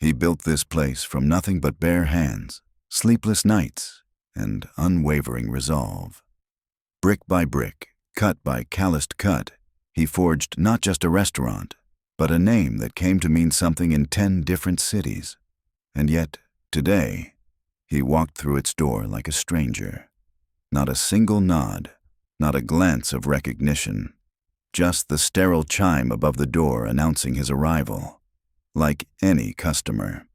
He built this place from nothing but bare hands, sleepless nights, and unwavering resolve. Brick by brick, cut by calloused cut, he forged not just a restaurant, but a name that came to mean something in 10 different cities. And yet, today, he walked through its door like a stranger. Not a single nod, not a glance of recognition, just the sterile chime above the door announcing his arrival, like any customer.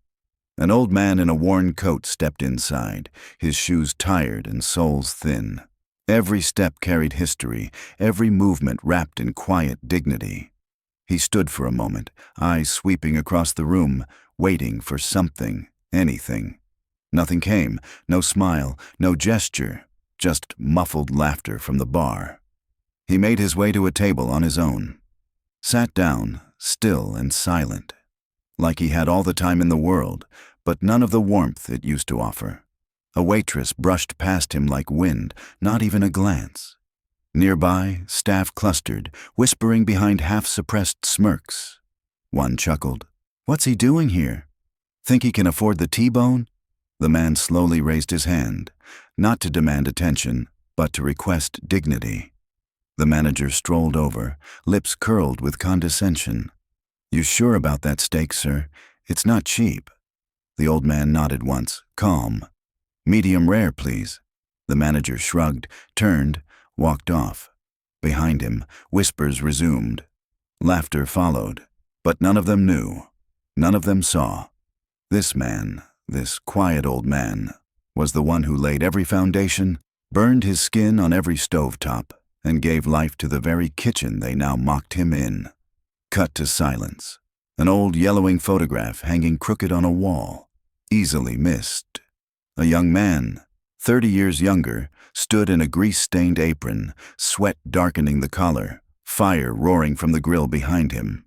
An old man in a worn coat stepped inside, his shoes tired and soles thin. Every step carried history, every movement wrapped in quiet dignity. He stood for a moment, eyes sweeping across the room, waiting for something, anything. Nothing came, no smile, no gesture, just muffled laughter from the bar. He made his way to a table on his own, sat down, still and silent, like he had all the time in the world, but none of the warmth it used to offer. A waitress brushed past him like wind, not even a glance. Nearby, staff clustered, whispering behind half-suppressed smirks. One chuckled. "What's he doing here? Think he can afford the T-bone?" The man slowly raised his hand, not to demand attention, but to request dignity. The manager strolled over, lips curled with condescension. "You sure about that steak, sir? It's not cheap." The old man nodded once, calm. "Medium rare, please." The manager shrugged, turned, walked off. Behind him, whispers resumed. Laughter followed, but none of them knew. None of them saw. This man, this quiet old man, was the one who laid every foundation, burned his skin on every stovetop, and gave life to the very kitchen they now mocked him in. Cut to silence. An old yellowing photograph hanging crooked on a wall, easily missed. A young man, 30 years younger, stood in a grease-stained apron, sweat darkening the collar, fire roaring from the grill behind him.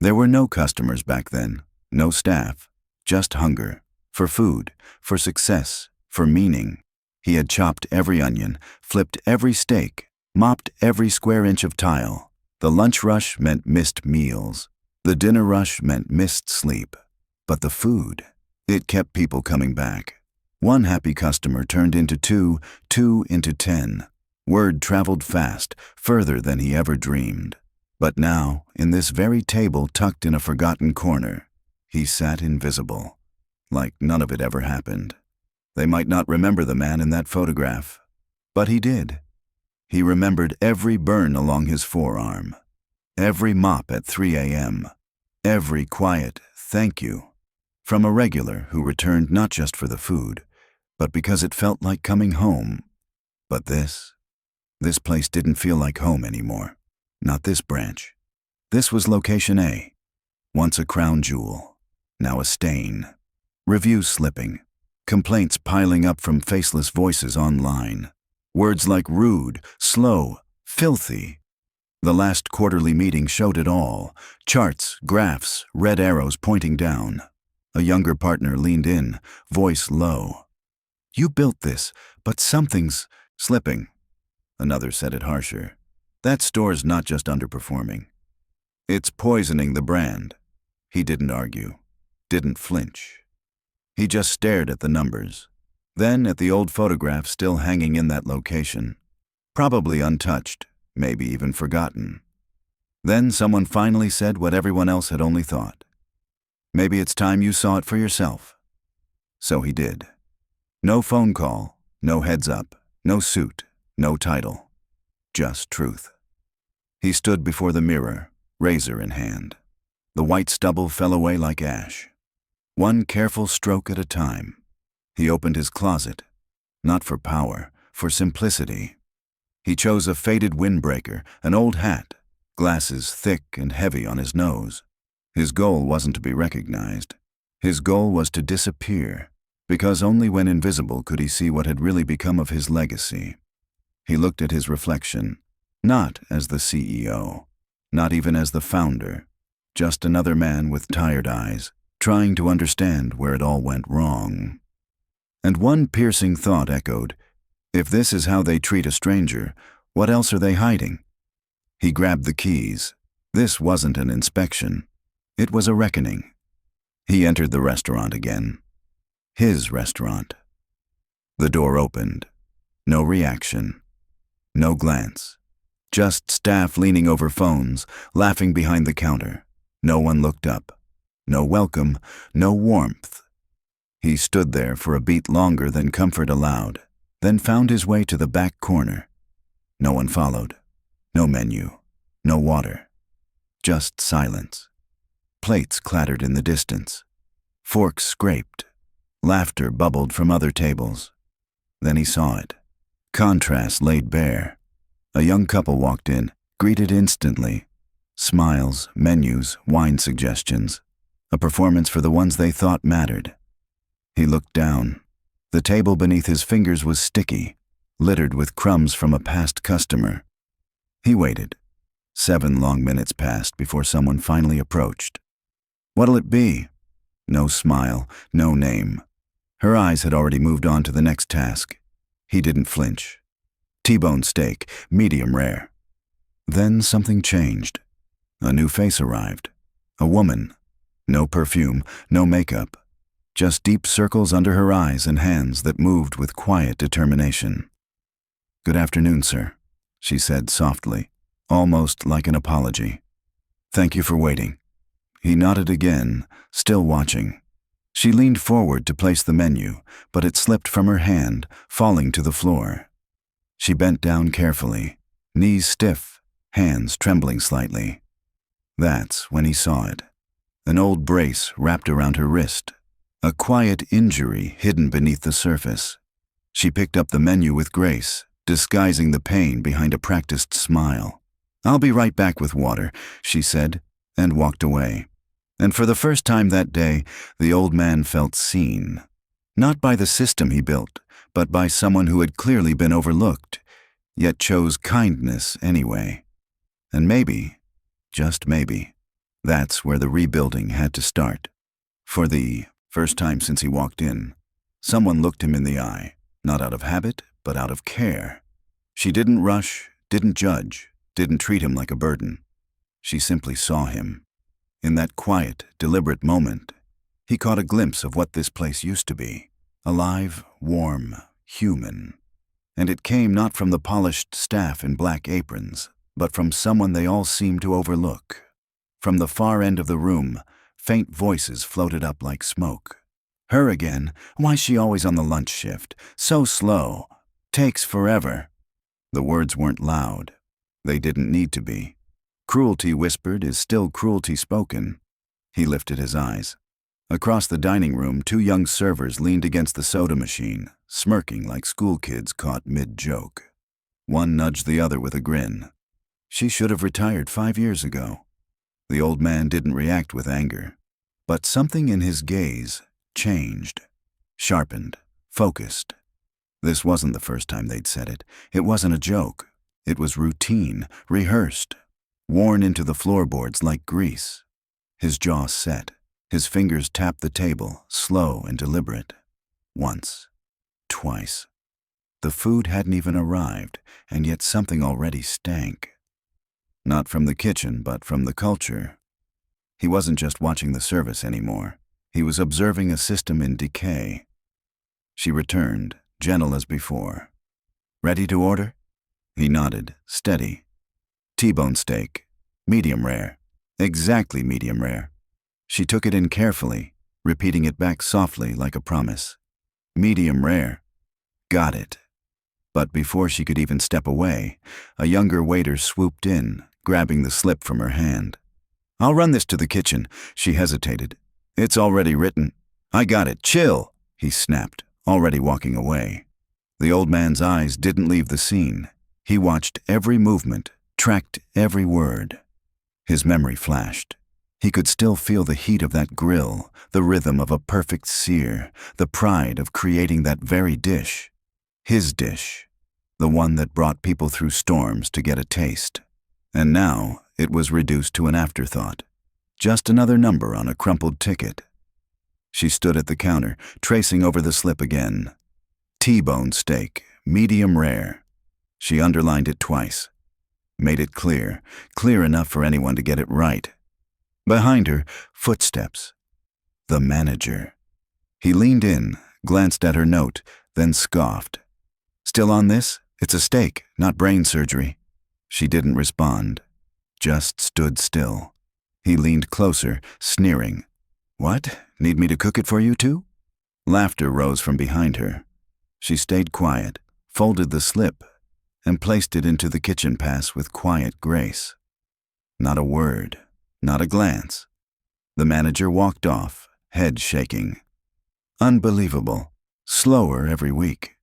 There were no customers back then, no staff, just hunger, for food, for success, for meaning. He had chopped every onion, flipped every steak, mopped every square inch of tile. The lunch rush meant missed meals. The dinner rush meant missed sleep. But the food, it kept people coming back. One happy customer turned into two, two into 10. Word traveled fast, further than he ever dreamed. But now, in this very table tucked in a forgotten corner, he sat invisible, like none of it ever happened. They might not remember the man in that photograph, but he did. He remembered every burn along his forearm, every mop at 3 a.m., every quiet "thank you" from a regular who returned not just for the food, but because it felt like coming home. But this place didn't feel like home anymore. Not this branch. This was location A. Once a crown jewel, now a stain. Reviews slipping, complaints piling up from faceless voices online. Words like rude, slow, filthy. The last quarterly meeting showed it all. Charts, graphs, red arrows pointing down. A younger partner leaned in, voice low. "You built this, but something's slipping." Another said it harsher. "That store's not just underperforming. It's poisoning the brand." He didn't argue, didn't flinch. He just stared at the numbers, then at the old photograph still hanging in that location, probably untouched, maybe even forgotten. Then someone finally said what everyone else had only thought. "Maybe it's time you saw it for yourself." So he did. No phone call, no heads up, no suit, no title, just truth. He stood before the mirror, razor in hand. The white stubble fell away like ash. One careful stroke at a time. He opened his closet, not for power, for simplicity. He chose a faded windbreaker, an old hat, glasses thick and heavy on his nose. His goal wasn't to be recognized. His goal was to disappear, because only when invisible could he see what had really become of his legacy. He looked at his reflection, not as the CEO, not even as the founder, just another man with tired eyes, trying to understand where it all went wrong. And one piercing thought echoed, if this is how they treat a stranger, what else are they hiding? He grabbed the keys. This wasn't an inspection. It was a reckoning. He entered the restaurant again. His restaurant. The door opened. No reaction. No glance. Just staff leaning over phones, laughing behind the counter. No one looked up. No welcome, no warmth. He stood there for a beat longer than comfort allowed, then found his way to the back corner. No one followed. No menu. No water. Just silence. Plates clattered in the distance. Forks scraped. Laughter bubbled from other tables. Then he saw it. Contrast laid bare. A young couple walked in, greeted instantly. Smiles, menus, wine suggestions. A performance for the ones they thought mattered. He looked down. The table beneath his fingers was sticky, littered with crumbs from a past customer. He waited. 7 long minutes passed before someone finally approached. "What'll it be?" No smile, no name. Her eyes had already moved on to the next task. He didn't flinch. T-bone steak, medium rare. Then something changed. A new face arrived. A woman. No perfume, no makeup. Just deep circles under her eyes and hands that moved with quiet determination. "Good afternoon, sir," she said softly, almost like an apology. "Thank you for waiting." He nodded again, still watching. She leaned forward to place the menu, but it slipped from her hand, falling to the floor. She bent down carefully, knees stiff, hands trembling slightly. That's when he saw it. An old brace wrapped around her wrist. A quiet injury hidden beneath the surface. She picked up the menu with grace, disguising the pain behind a practiced smile. "I'll be right back with water," she said, and walked away. And for the first time that day, the old man felt seen. Not by the system he built, but by someone who had clearly been overlooked, yet chose kindness anyway. And maybe, just maybe, that's where the rebuilding had to start. For the first time since he walked in, someone looked him in the eye, not out of habit, but out of care. She didn't rush, didn't judge, didn't treat him like a burden. She simply saw him. In that quiet, deliberate moment, he caught a glimpse of what this place used to be. Alive, warm, human. And it came not from the polished staff in black aprons, but from someone they all seemed to overlook. From the far end of the room, faint voices floated up like smoke. "Her again? Why's she always on the lunch shift? So slow. Takes forever." The words weren't loud. They didn't need to be. Cruelty whispered is still cruelty spoken. He lifted his eyes. Across the dining room, 2 young servers leaned against the soda machine, smirking like school kids caught mid-joke. One nudged the other with a grin. She should have retired 5 years ago. The old man didn't react with anger, but something in his gaze changed, sharpened, focused. This wasn't the first time they'd said it. It wasn't a joke. It was routine, rehearsed, worn into the floorboards like grease. His jaw set. His fingers tapped the table, slow and deliberate. Once. Twice. The food hadn't even arrived, and yet something already stank. Not from the kitchen, but from the culture. He wasn't just watching the service anymore. He was observing a system in decay. She returned, gentle as before. "Ready to order?" He nodded, steady. "T-bone steak. Medium rare." Exactly medium rare. She took it in carefully, repeating it back softly like a promise. "Medium rare." Got it. But before she could even step away, a younger waiter swooped in, grabbing the slip from her hand. "I'll run this to the kitchen." She hesitated. "It's already written." "I got it. Chill," he snapped, already walking away. The old man's eyes didn't leave the scene. He watched every movement, tracked every word. His memory flashed. He could still feel the heat of that grill, the rhythm of a perfect sear, the pride of creating that very dish. His dish, the one that brought people through storms to get a taste. And now it was reduced to an afterthought, just another number on a crumpled ticket. She stood at the counter, tracing over the slip again. T-bone steak, medium rare. She underlined it twice. Made it clear, clear enough for anyone to get it right. Behind her, footsteps. The manager. He leaned in, glanced at her note, then scoffed. "Still on this? It's a steak, not brain surgery." She didn't respond, just stood still. He leaned closer, sneering. "What? Need me to cook it for you too?" Laughter rose from behind her. She stayed quiet, folded the slip, and placed it into the kitchen pass with quiet grace. Not a word, not a glance. The manager walked off, head shaking. Unbelievable. Slower every week.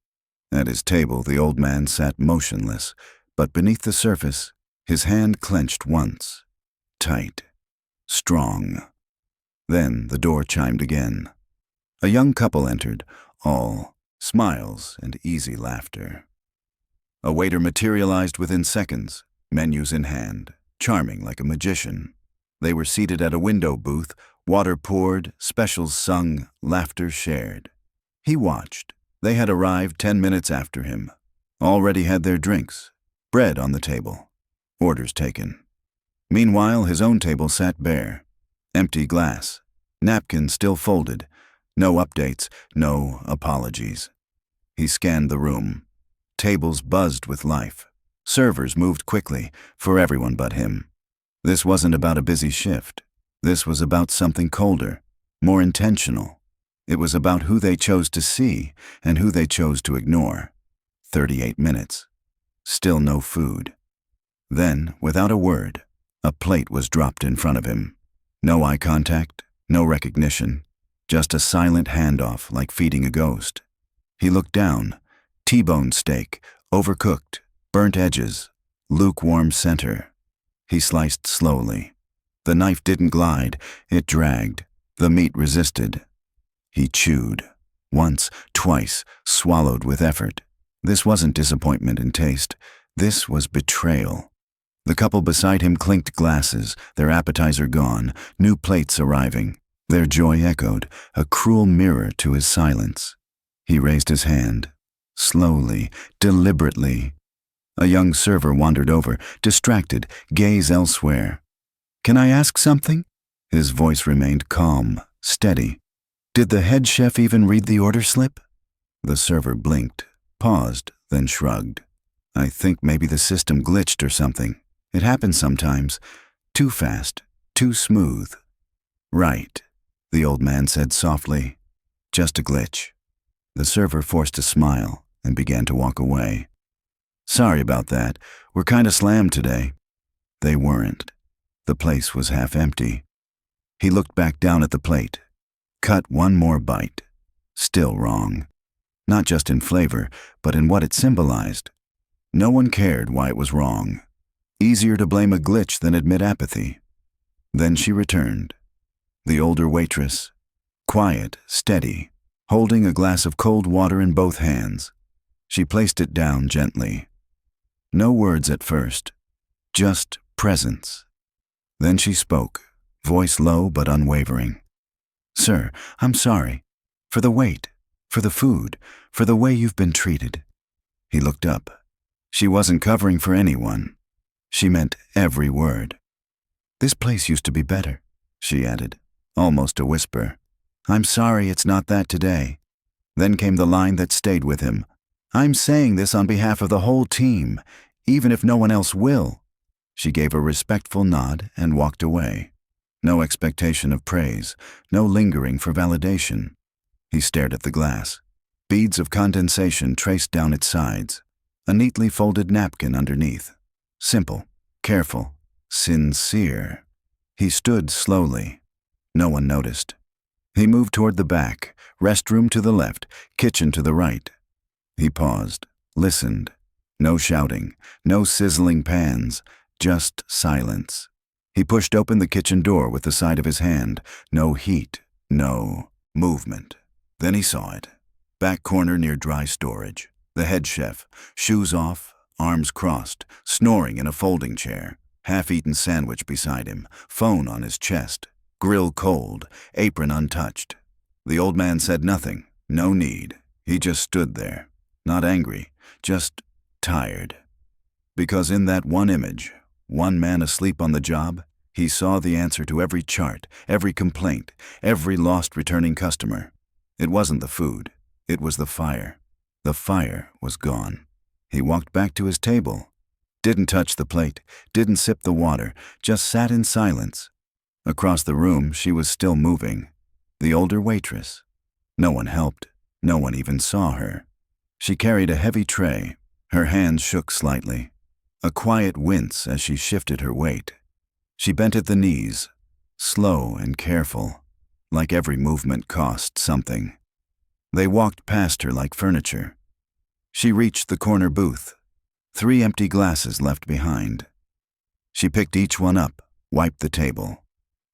At his table, the old man sat motionless, but beneath the surface, his hand clenched once. Tight. Strong. Then the door chimed again. A young couple entered, all smiles and easy laughter. A waiter materialized within seconds, menus in hand, charming like a magician. They were seated at a window booth, water poured, specials sung, laughter shared. He watched. They had arrived 10 minutes after him. Already had their drinks. Bread on the table. Orders taken. Meanwhile, his own table sat bare. Empty glass. Napkins still folded. No updates, no apologies. He scanned the room. Tables buzzed with life. Servers moved quickly, for everyone but him. This wasn't about a busy shift. This was about something colder, more intentional. It was about who they chose to see and who they chose to ignore. 38 minutes. Still no food. Then, without a word, a plate was dropped in front of him. No eye contact, no recognition, just a silent handoff like feeding a ghost. He looked down. T-bone steak, overcooked, burnt edges, lukewarm center. He sliced slowly. The knife didn't glide, it dragged. The meat resisted. He chewed. Once, twice, swallowed with effort. This wasn't disappointment in taste. This was betrayal. The couple beside him clinked glasses, their appetizer gone, new plates arriving. Their joy echoed, a cruel mirror to his silence. He raised his hand. Slowly, deliberately. A young server wandered over, distracted, gaze elsewhere. "Can I ask something?" His voice remained calm, steady. "Did the head chef even read the order slip?" The server blinked, paused, then shrugged. "I think maybe the system glitched or something. It happens sometimes. Too fast, too smooth." "Right," the old man said softly. "Just a glitch." The server forced a smile and began to walk away. "Sorry about that. We're kinda slammed today." They weren't. The place was half empty. He looked back down at the plate. Cut one more bite. Still wrong. Not just in flavor, but in what it symbolized. No one cared why it was wrong. Easier to blame a glitch than admit apathy. Then she returned. The older waitress. Quiet, steady, holding a glass of cold water in both hands. She placed it down gently. No words at first, just presence. Then she spoke, voice low but unwavering. "Sir, I'm sorry. For the wait, for the food, for the way you've been treated." He looked up. She wasn't covering for anyone. She meant every word. "This place used to be better," she added, almost a whisper. "I'm sorry it's not that today." Then came the line that stayed with him. "I'm saying this on behalf of the whole team, even if no one else will." She gave a respectful nod and walked away. No expectation of praise, no lingering for validation. He stared at the glass. Beads of condensation traced down its sides. A neatly folded napkin underneath. Simple, careful, sincere. He stood slowly. No one noticed. He moved toward the back, restroom to the left, kitchen to the right. He paused, listened. No shouting, no sizzling pans, just silence. He pushed open the kitchen door with the side of his hand. No heat, no movement. Then he saw it. Back corner near dry storage. The head chef, shoes off, arms crossed, snoring in a folding chair. Half-eaten sandwich beside him, phone on his chest. Grill cold, apron untouched. The old man said nothing, no need. He just stood there, not angry, just tired. Because in that one image, one man asleep on the job, He saw the answer to every chart, every complaint, every lost returning customer. It wasn't the food. It was the fire. The fire was gone. He walked back to his table. Didn't touch the plate, didn't sip the water, just sat in silence. Across the room, she was still moving. The older waitress. No one helped. No one even saw her. She carried a heavy tray. Her hands shook slightly. A quiet wince as she shifted her weight. She bent at the knees, slow and careful, like every movement cost something. They walked past her like furniture. She reached the corner booth. 3 empty glasses left behind. She picked each one up, wiped the table.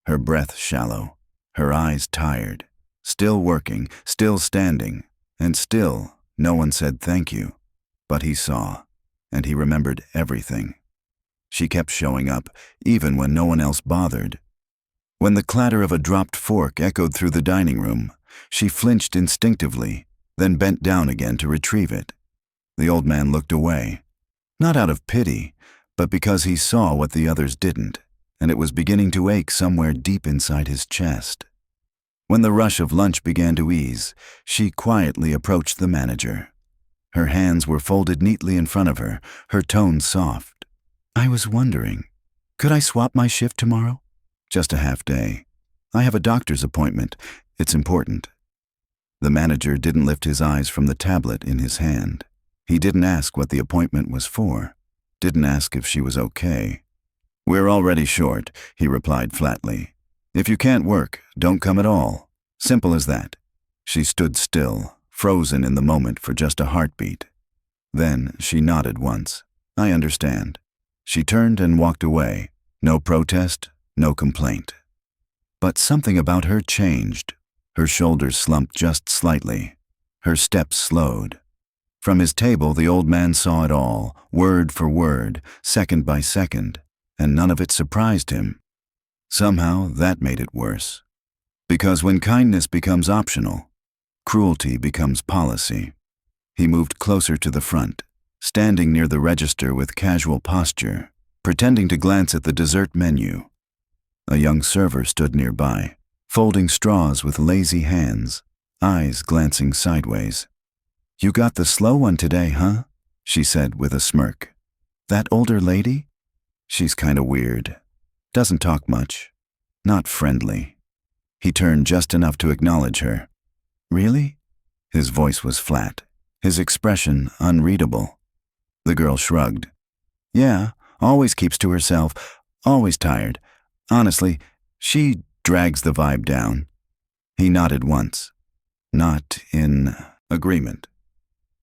Her breath shallow, her eyes tired, still working, still standing, and still no one said thank you. But he saw, and he remembered everything. She kept showing up, even when no one else bothered. When the clatter of a dropped fork echoed through the dining room, she flinched instinctively, then bent down again to retrieve it. The old man looked away, not out of pity, but because he saw what the others didn't, and it was beginning to ache somewhere deep inside his chest. When the rush of lunch began to ease, she quietly approached the manager. Her hands were folded neatly in front of her, her tone soft. "I was wondering, could I swap my shift tomorrow? Just a half day. I have a doctor's appointment. It's important." The manager didn't lift his eyes from the tablet in his hand. He didn't ask what the appointment was for. Didn't ask if she was okay. "We're already short," he replied flatly. "If you can't work, don't come at all. Simple as that." She stood still, frozen in the moment for just a heartbeat. Then she nodded once. "I understand." She turned and walked away. No protest, no complaint. But something about her changed. Her shoulders slumped just slightly. Her steps slowed. From his table, the old man saw it all, word for word, second by second, and none of it surprised him. Somehow, that made it worse. Because when kindness becomes optional, cruelty becomes policy. He moved closer to the front, standing near the register with casual posture, pretending to glance at the dessert menu. A young server stood nearby, folding straws with lazy hands, eyes glancing sideways. "You got the slow one today, huh?" she said with a smirk. "That older lady? She's kinda weird. Doesn't talk much. Not friendly." He turned just enough to acknowledge her. "Really?" His voice was flat, his expression unreadable. The girl shrugged. "Yeah, always keeps to herself, always tired. Honestly, she drags the vibe down." He nodded once, not in agreement,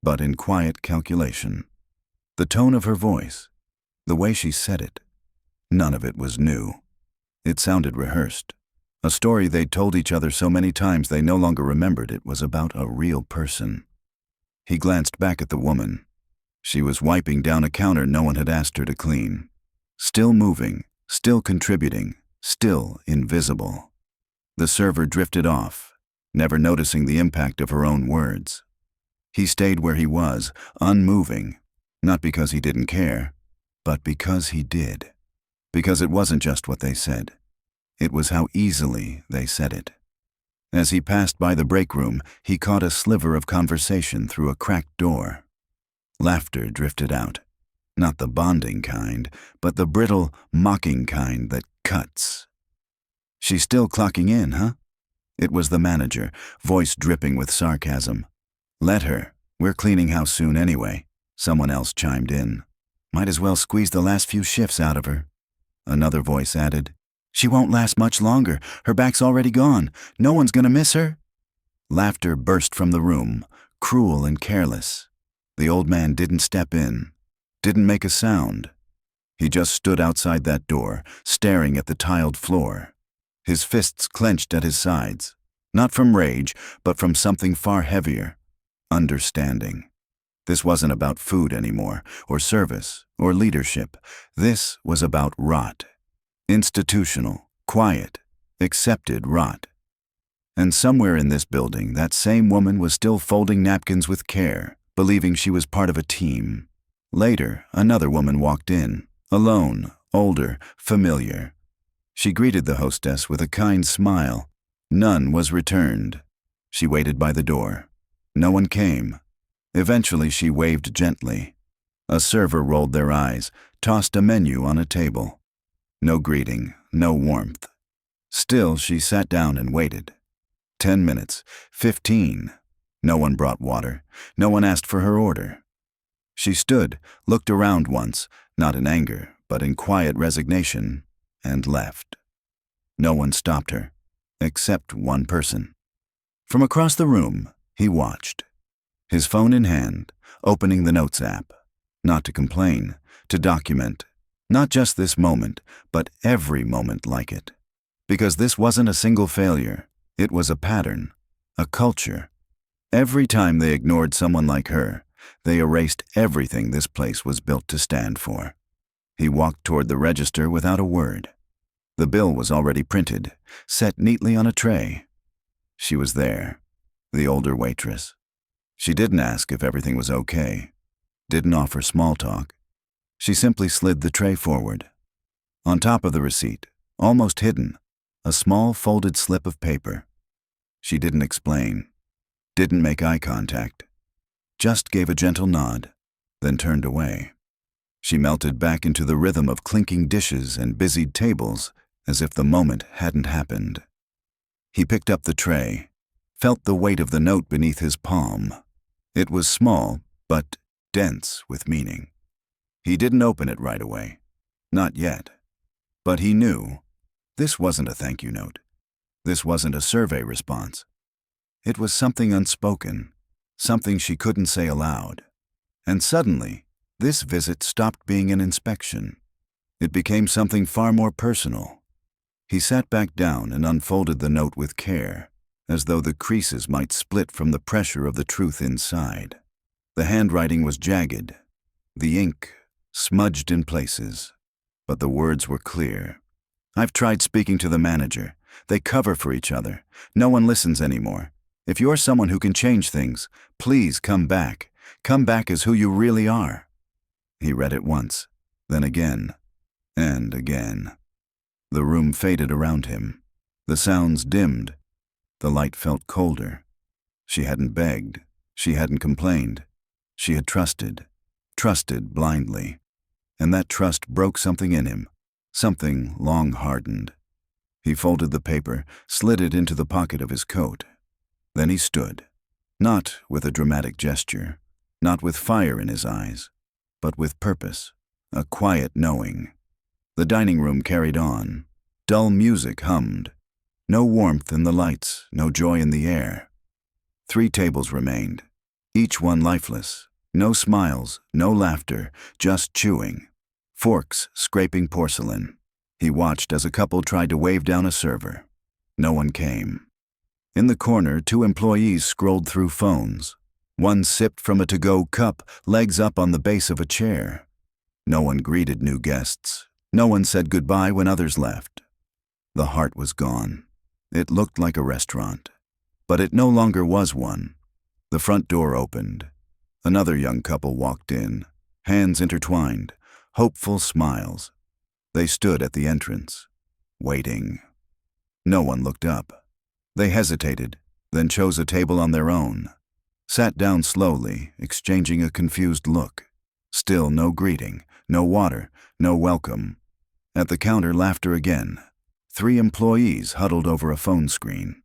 but in quiet calculation. The tone of her voice, the way she said it, none of it was new. It sounded rehearsed. A story they'd told each other so many times they no longer remembered it was about a real person. He glanced back at the woman. She was wiping down a counter no one had asked her to clean. Still moving, still contributing, still invisible. The server drifted off, never noticing the impact of her own words. He stayed where he was, unmoving, not because he didn't care, but because he did. Because it wasn't just what they said. It was how easily they said it. As he passed by the break room, he caught a sliver of conversation through a cracked door. Laughter drifted out. Not the bonding kind, but the brittle, mocking kind that cuts. "She's still clocking in, huh?" It was the manager, voice dripping with sarcasm. "Let her. We're cleaning house soon anyway." Someone else chimed in. "Might as well squeeze the last few shifts out of her." Another voice added, "She won't last much longer. Her back's already gone. No one's gonna miss her." Laughter burst from the room, cruel and careless. The old man didn't step in, didn't make a sound. He just stood outside that door, staring at the tiled floor. His fists clenched at his sides, not from rage, but from something far heavier. Understanding. This wasn't about food anymore, or service, or leadership. This was about rot. Institutional, quiet, accepted rot. And somewhere in this building, that same woman was still folding napkins with care, believing she was part of a team. Later, another woman walked in, alone, older, familiar. She greeted the hostess with a kind smile. None was returned. She waited by the door. No one came. Eventually she waved gently. A server rolled their eyes, tossed a menu on a table. No greeting, no warmth. Still she sat down and waited. 10 minutes, 15. No one brought water. No one asked for her order. She stood, looked around once, not in anger, but in quiet resignation, and left. No one stopped her, except one person. From across the room, he watched. His phone in hand, opening the Notes app. Not to complain, to document. Not just this moment, but every moment like it. Because this wasn't a single failure. It was a pattern, a culture. Every time they ignored someone like her, they erased everything this place was built to stand for. He walked toward the register without a word. The bill was already printed, set neatly on a tray. She was there, the older waitress. She didn't ask if everything was okay, didn't offer small talk. She simply slid the tray forward. On top of the receipt, almost hidden, a small folded slip of paper. She didn't explain, didn't make eye contact, just gave a gentle nod, then turned away. She melted back into the rhythm of clinking dishes and busied tables as if the moment hadn't happened. He picked up the tray, felt the weight of the note beneath his palm. It was small, but dense with meaning. He didn't open it right away. Not yet. But he knew this wasn't a thank you note. This wasn't a survey response. It was something unspoken, something she couldn't say aloud. And suddenly, this visit stopped being an inspection. It became something far more personal. He sat back down and unfolded the note with care, as though the creases might split from the pressure of the truth inside. The handwriting was jagged, the ink smudged in places, but the words were clear. I've tried speaking to the manager. They cover for each other. No one listens anymore. If you're someone who can change things, please come back. Come back as who you really are. He read it once, then again, and again. The room faded around him. The sounds dimmed. The light felt colder. She hadn't begged. She hadn't complained. She had trusted blindly. And that trust broke something in him, something long hardened. He folded the paper, slid it into the pocket of his coat. Then he stood, not with a dramatic gesture, not with fire in his eyes, but with purpose, a quiet knowing. The dining room carried on. Dull music hummed. No warmth in the lights, no joy in the air. 3 tables remained, each one lifeless. No smiles, no laughter, just chewing. Forks scraping porcelain. He watched as a couple tried to wave down a server. No one came. In the corner, 2 employees scrolled through phones. One sipped from a to-go cup, legs up on the base of a chair. No one greeted new guests. No one said goodbye when others left. The heart was gone. It looked like a restaurant. But it no longer was one. The front door opened. Another young couple walked in, hands intertwined, hopeful smiles. They stood at the entrance, waiting. No one looked up. They hesitated, then chose a table on their own. Sat down slowly, exchanging a confused look. Still no greeting, no water, no welcome. At the counter, laughter again. 3 employees huddled over a phone screen.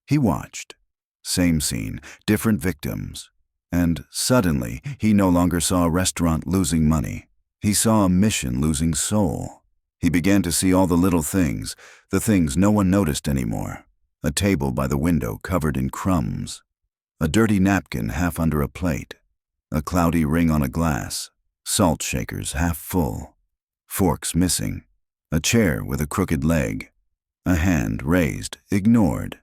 He watched. Same scene, different victims. And suddenly, he no longer saw a restaurant losing money. He saw a mission losing soul. He began to see all the little things, the things no one noticed anymore. A table by the window covered in crumbs. A dirty napkin half under a plate. A cloudy ring on a glass. Salt shakers half full. Forks missing. A chair with a crooked leg. A hand raised, ignored.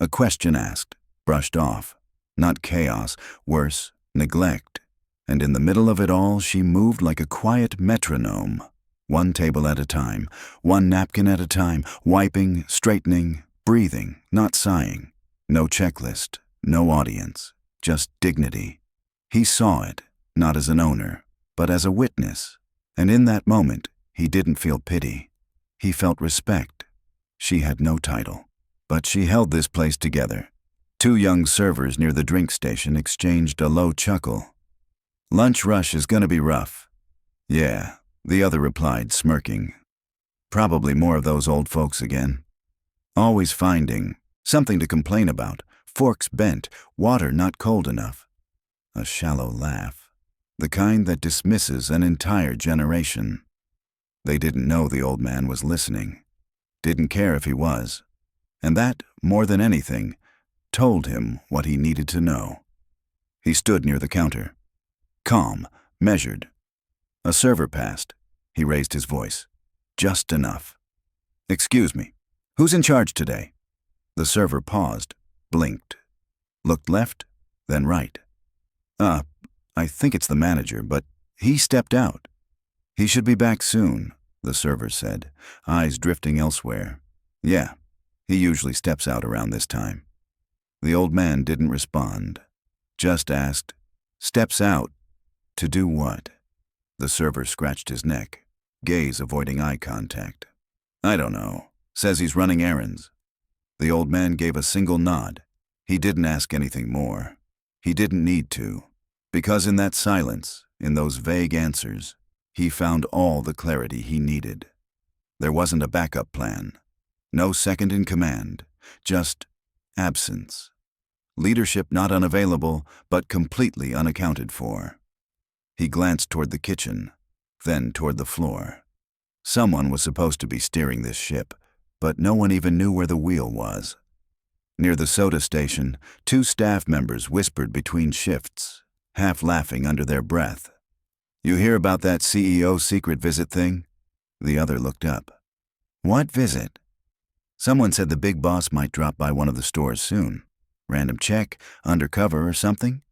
A question asked, brushed off. Not chaos, worse, neglect. And in the middle of it all, she moved like a quiet metronome. 1 table at a time, 1 napkin at a time, wiping, straightening, breathing, not sighing. No checklist, no audience, just dignity. He saw it, not as an owner, but as a witness. And in that moment, he didn't feel pity. He felt respect. She had no title, but she held this place together. Two young servers near the drink station exchanged a low chuckle. "Lunch rush is gonna be rough." "Yeah," the other replied, smirking. "Probably more of those old folks again. Always finding something to complain about. Forks bent, water not cold enough." A shallow laugh, the kind that dismisses an entire generation. They didn't know the old man was listening, didn't care if he was, and that, more than anything, told him what he needed to know. He stood near the counter, calm, measured. A server passed. He raised his voice, just enough. "Excuse me, who's in charge today?" The server paused, blinked, looked left, then right. I think it's the manager, but he stepped out." "He should be back soon," the server said, eyes drifting elsewhere. "Yeah, he usually steps out around this time." The old man didn't respond, just asked, "Steps out? To do what?" The server scratched his neck, gaze avoiding eye contact. "I don't know. Says he's running errands." The old man gave a single nod. He didn't ask anything more. He didn't need to, because in that silence, in those vague answers, he found all the clarity he needed. There wasn't a backup plan, no second in command, just absence. Leadership not unavailable, but completely unaccounted for. He glanced toward the kitchen, then toward the floor. Someone was supposed to be steering this ship, but no one even knew where the wheel was. Near the soda station, two staff members whispered between shifts, half laughing under their breath. "You hear about that CEO secret visit thing?" The other looked up. "What visit?" "Someone said the big boss might drop by one of the stores soon. Random check, undercover or something?"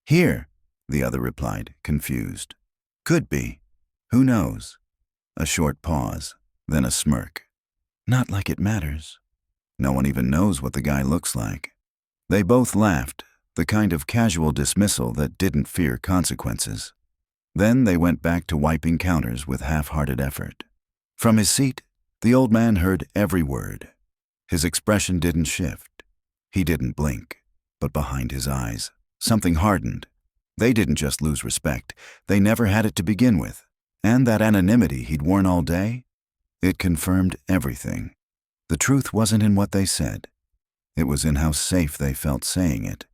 "Here," the other replied, confused. "Could be. Who knows?" A short pause, then a smirk. "Not like it matters. No one even knows what the guy looks like." They both laughed, the kind of casual dismissal that didn't fear consequences. Then they went back to wiping counters with half-hearted effort. From his seat, the old man heard every word. His expression didn't shift. He didn't blink, but behind his eyes, something hardened. They didn't just lose respect, they never had it to begin with. And that anonymity he'd worn all day? It confirmed everything. The truth wasn't in what they said. It was in how safe they felt saying it.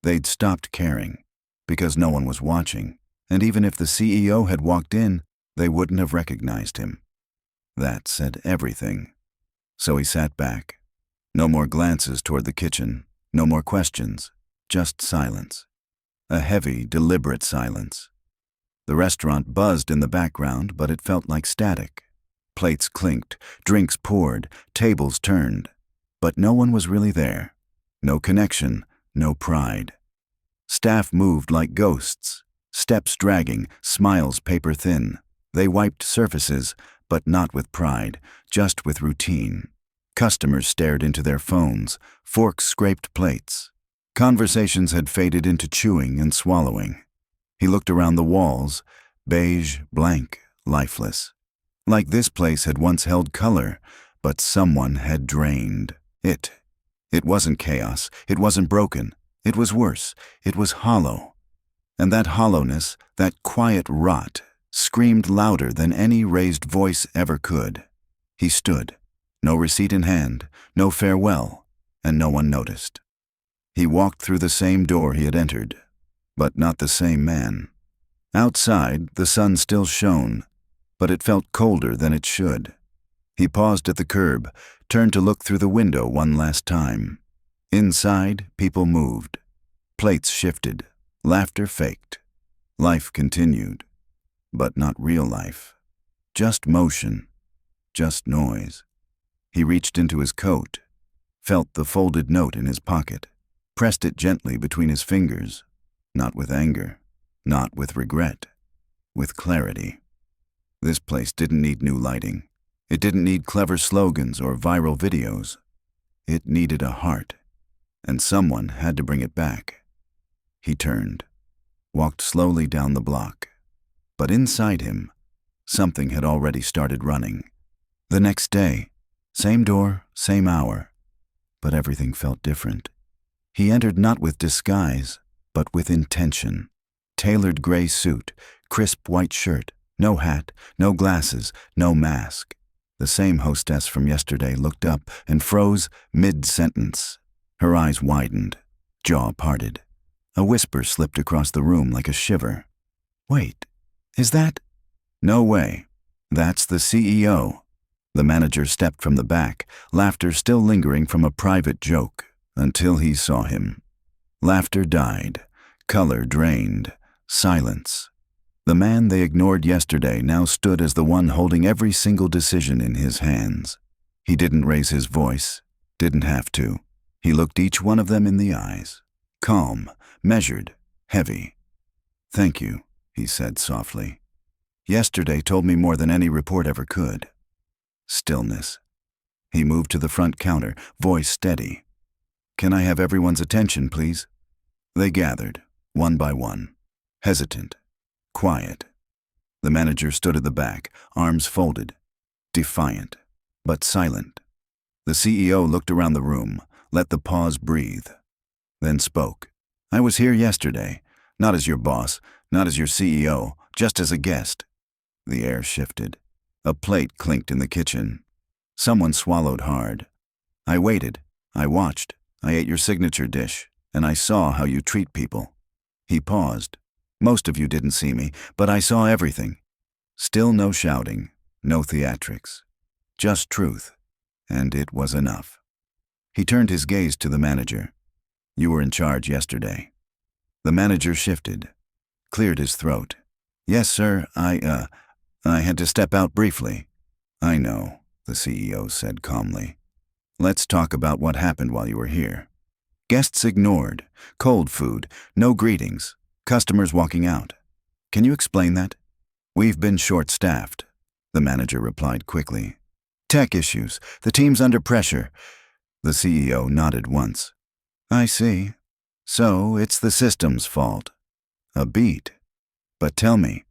They'd stopped caring, because no one was watching, and even if the CEO had walked in, they wouldn't have recognized him. That said everything. So he sat back. No more glances toward the kitchen, no more questions, just silence. A heavy, deliberate silence. The restaurant buzzed in the background, but it felt like static. Plates clinked, drinks poured, tables turned. But no one was really there. No connection, no pride. Staff moved like ghosts, steps dragging, smiles paper thin. They wiped surfaces, but not with pride, just with routine. Customers stared into their phones, forks scraped plates. Conversations had faded into chewing and swallowing. He looked around the walls, beige, blank, lifeless. Like this place had once held color, but someone had drained it. It wasn't chaos, it wasn't broken, it was worse, it was hollow. And that hollowness, that quiet rot, screamed louder than any raised voice ever could. He stood, no receipt in hand, no farewell, and no one noticed. He walked through the same door he had entered, but not the same man. Outside, the sun still shone, but it felt colder than it should. He paused at the curb, turned to look through the window one last time. Inside, people moved. Plates shifted, laughter faked. Life continued, but not real life. Just motion, just noise. He reached into his coat, felt the folded note in his pocket, pressed it gently between his fingers, not with anger, not with regret, with clarity. This place didn't need new lighting. It didn't need clever slogans or viral videos. It needed a heart, and someone had to bring it back. He turned, walked slowly down the block, but inside him, something had already started running. The next day, Same door, same hour, but everything felt different. He entered not with disguise, but with intention. Tailored gray suit, crisp white shirt, no hat, no glasses, no mask. The same hostess from yesterday looked up and froze mid-sentence. Her eyes widened, jaw parted. A whisper slipped across the room like a shiver. "Wait, is that—" "No way. That's the CEO." The manager stepped from the back, laughter still lingering from a private joke, until he saw him. Laughter died, color drained, silence. The man they ignored yesterday now stood as the one holding every single decision in his hands. He didn't raise his voice, didn't have to. He looked each one of them in the eyes. Calm, measured, heavy. "Thank you," he said softly. "Yesterday told me more than any report ever could." Stillness. He moved to the front counter, voice steady. "Can I have everyone's attention, please?" They gathered, one by one, hesitant, quiet. The manager stood at the back, arms folded, defiant, but silent. The CEO looked around the room, let the pause breathe, then spoke. "I was here yesterday, not as your boss, not as your CEO, just as a guest." The air shifted. A plate clinked in the kitchen. Someone swallowed hard. "I waited, I watched, I ate your signature dish, and I saw how you treat people." He paused. "Most of you didn't see me, but I saw everything." Still no shouting, no theatrics. Just truth, and it was enough. He turned his gaze to the manager. "You were in charge yesterday." The manager shifted, cleared his throat. "Yes, sir, I had to step out briefly." "I know," the CEO said calmly. "Let's talk about what happened while you were here." "Guests ignored, cold food, no greetings, customers walking out. Can you explain that?" "We've been short-staffed," the manager replied quickly. "Tech issues, the team's under pressure." The CEO nodded once. "I see. So it's the system's fault." A beat. "But tell me,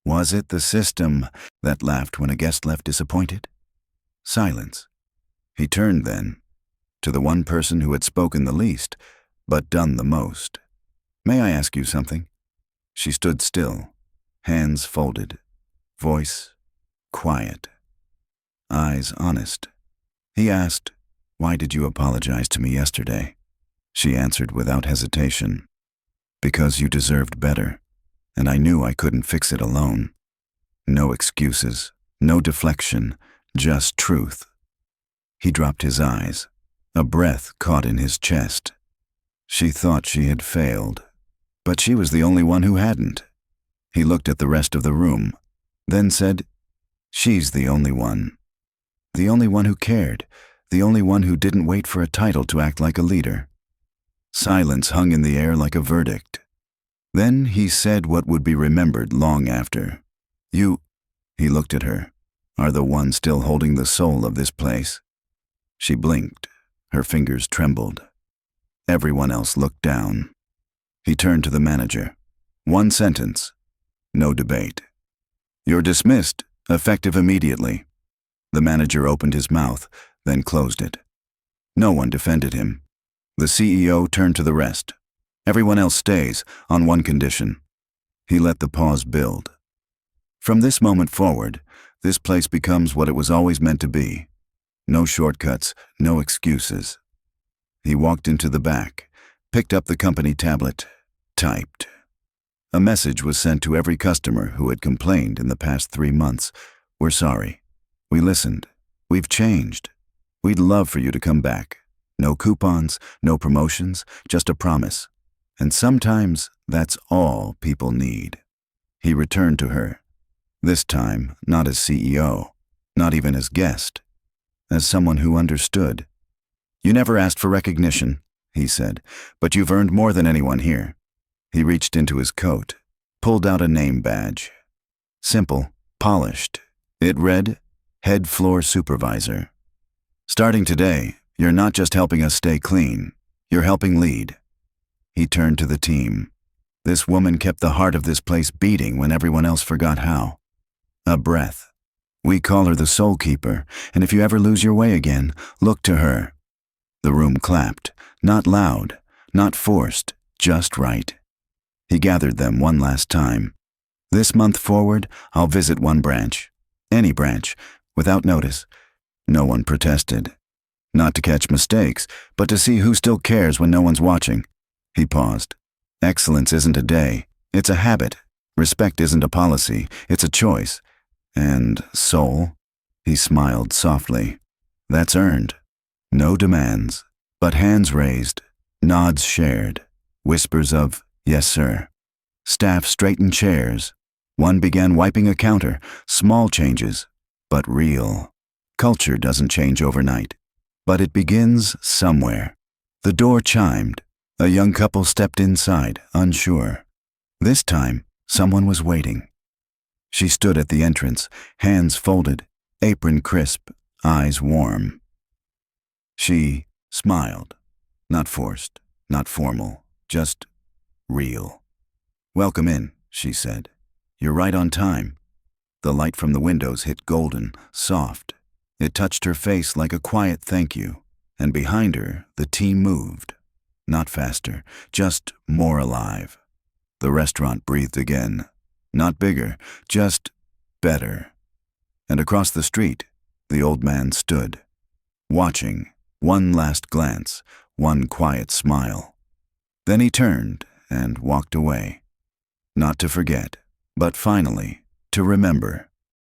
was it the system that laughed when a guest left disappointed?" Silence. He turned then, to the one person who had spoken the least, but done the most. "May I ask you something?" She stood still, hands folded, voice quiet, eyes honest. He asked, "Why did you apologize to me yesterday?" She answered without hesitation, "Because you deserved better, and I knew I couldn't fix it alone." No excuses, no deflection, just truth. He dropped his eyes. A breath caught in his chest. She thought she had failed, but she was the only one who hadn't. He looked at the rest of the room, then said, "She's the only one. The only one who cared, the only one who didn't wait for a title to act like a leader." Silence hung in the air like a verdict. Then he said what would be remembered long after. "You," he looked at her, "are the one still holding the soul of this place." She blinked. Her fingers trembled. Everyone else looked down. He turned to the manager. "One sentence. No debate. You're dismissed, effective immediately." The manager opened his mouth, then closed it. No one defended him. The CEO turned to the rest. "Everyone else stays, on one condition." He let the pause build. "From this moment forward, this place becomes what it was always meant to be. No shortcuts, no excuses." He walked into the back, picked up the company tablet, typed. A message was sent to every customer who had complained in the past 3 months. "We're sorry. We listened. We've changed. We'd love for you to come back. No coupons, no promotions, just a promise. And sometimes that's all people need." He returned to her. This time, not as CEO, not even as guest, as someone who understood. "You never asked for recognition," he said, "but you've earned more than anyone here." He reached into his coat, pulled out a name badge. Simple, polished. It read, "Head Floor Supervisor." "Starting today, you're not just helping us stay clean, you're helping lead." He turned to the team. This woman kept the heart of this place beating when everyone else forgot how. A breath. We call her the Soulkeeper, and if you ever lose your way again, look to her." The room clapped, not loud, not forced, just right. He gathered them one last time. "This month forward, I'll visit one branch. Any branch, without notice." No one protested. Not to catch mistakes, but to see who still cares when no one's watching. He paused. "Excellence isn't a day, it's a habit. Respect isn't a policy, it's a choice. And soul?" He smiled softly. "That's earned. No demands, but hands raised, nods shared, whispers of, 'Yes, sir.' Staff straightened chairs. One began wiping a counter, small changes, but real. Culture doesn't change overnight, but it begins somewhere. The door chimed. A young couple stepped inside, unsure. This time, someone was waiting. She stood at the entrance, hands folded, apron crisp, eyes warm. She smiled, not forced, not formal, just real. "Welcome in," she said. "You're right on time." The light from the windows hit golden, soft. It touched her face like a quiet thank you, and behind her the team moved. Not faster, just more alive. The restaurant breathed again. Not bigger, just better. And across the street, the old man stood, watching, one last glance, one quiet smile. Then he turned and walked away. Not to forget, but finally to remember.